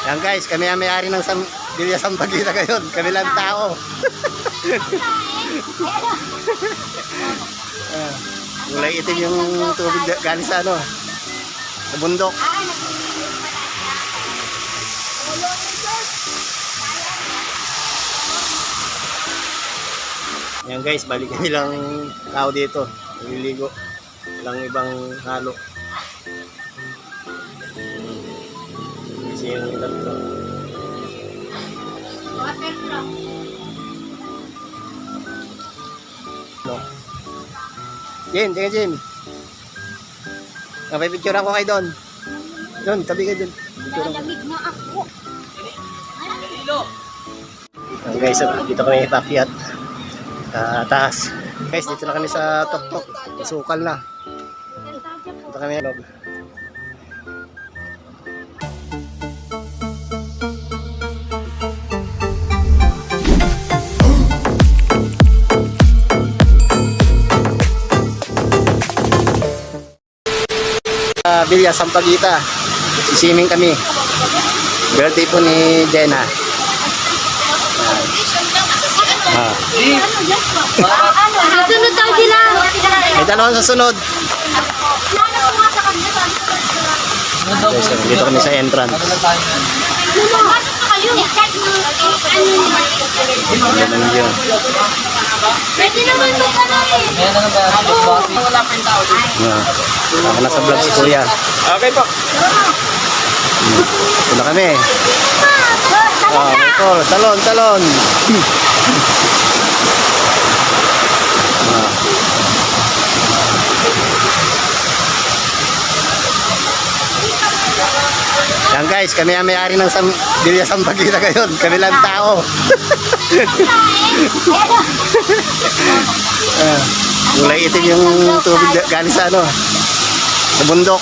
Yan guys, kami ang may-ari ng Villa Sampaguita ngayon. Kami lang tao. Kulay itim yung tubig galing sa ano, sa bundok. Yan guys, balik kami lang tao dito. Naliligo. Walang ibang halo. Kasi yung ilang to. No. Jen, tingnan Jen. Napipicturean ko kayo doon. Doon, tabi kayo doon. Nalamig na ako. Yan guys, dito kami pakyat. Taas. Guys, dito na kami sa tuktok. Sukal na. Dito kami na loob. Villa Sampaguita. Sisimming kami. Birthday po ni Jenna. Sunod daw sila. May dalawang sa sunod. Guys, dito kami sa entrance. Ganun yun. Pwede naman ito ka na eh. Wala pa yung tao dito. Ako nasa vlog si Kuya. Okay po. Ito na kami. Michael, talon, talon. Yan guys, kami ang may-ari ng Villa Sampaguita ngayon. Kami lang tao. Kulay itim yung tubig galing sa ano, sa bundok.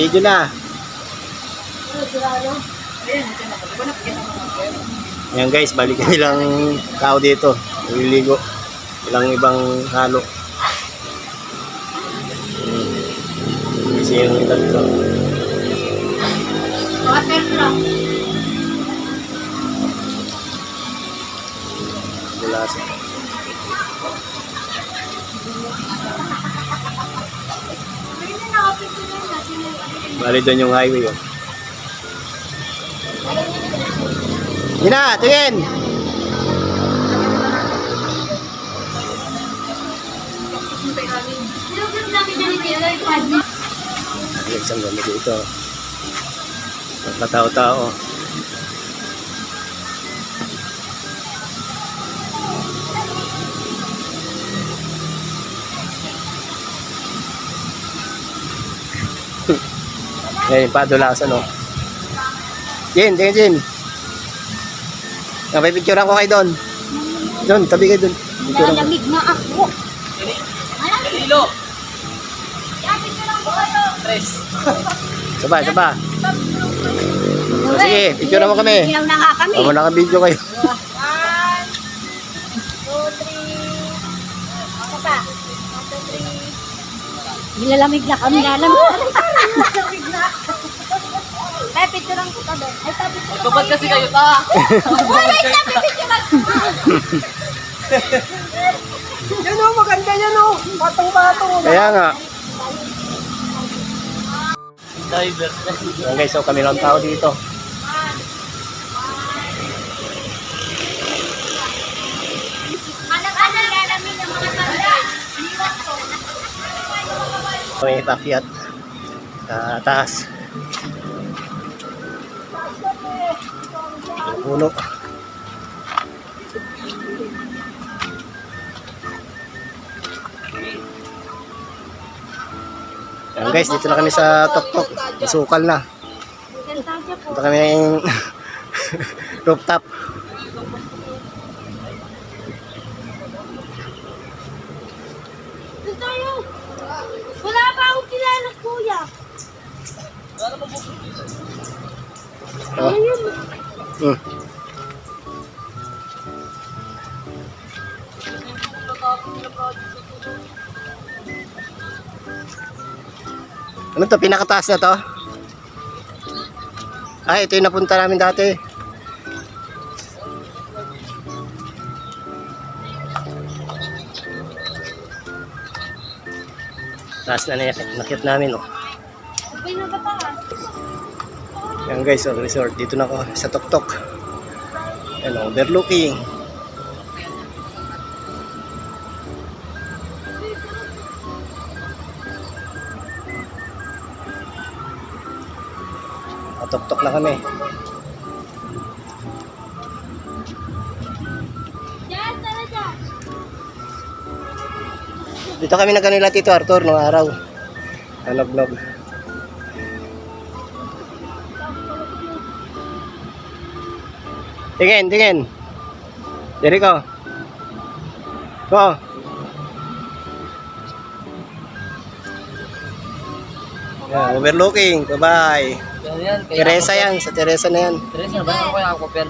Video na. Yan guys, balik kami lang tao dito. Naliligo. Walang ibang halo. Kasi yung ilang to. Wala sa. Bali doon yung highway yun. Gina, tingin! Isang ganda dito. Magkatao-tao. Ngayon, padulasan o. Jen, tingin Jen. Napipicturean ko kayo doon. Doon, tabi kayo doon. Nalamig na ako. Kilo. Saba, saba. Sige, picture mo kami. Ilaw na nga kami. Tama naka-video kayo. 1, 2, 3. Ako pa. 1, 2, 3. Nilalamig na kami. Nilalamig na. Ay, picturean ko ka doon. Ay, sabi ko. Babad kasi kayo ta. Wala yung sabi picturean. Yan o, maganda yan o. Patong-patong. Kaya nga. Diver. Yan guys, so kami lang tao dito. Anak-anak, nilalamig ng mga tanda. May pakyat. Taas. Puno. Yan guys, dito na kami sa tuktok. Sukal na. Dito kami ng rooftop. Wala pa akong kilala, kuya. Oh. Hmm. Ano to? Pinakataas na to? Ay, ito yung napunta namin dati. Taas na nakit namin, oh. Sabay na bataas. Yan guys, oh, resort. Dito na ako sa Tuktok. Yan, overlooking. Tuktok na kami. Diyan, tara dyan. Dito kami nagkanila Tito Arthur nung araw. Anog-nog. Tingin, tingin. Jericho. Go. Yeah, overlooking. Bye-bye. Yan, Teresa yan. Sa Teresa na yan. Teresa, ba ako kaya ako, Pen?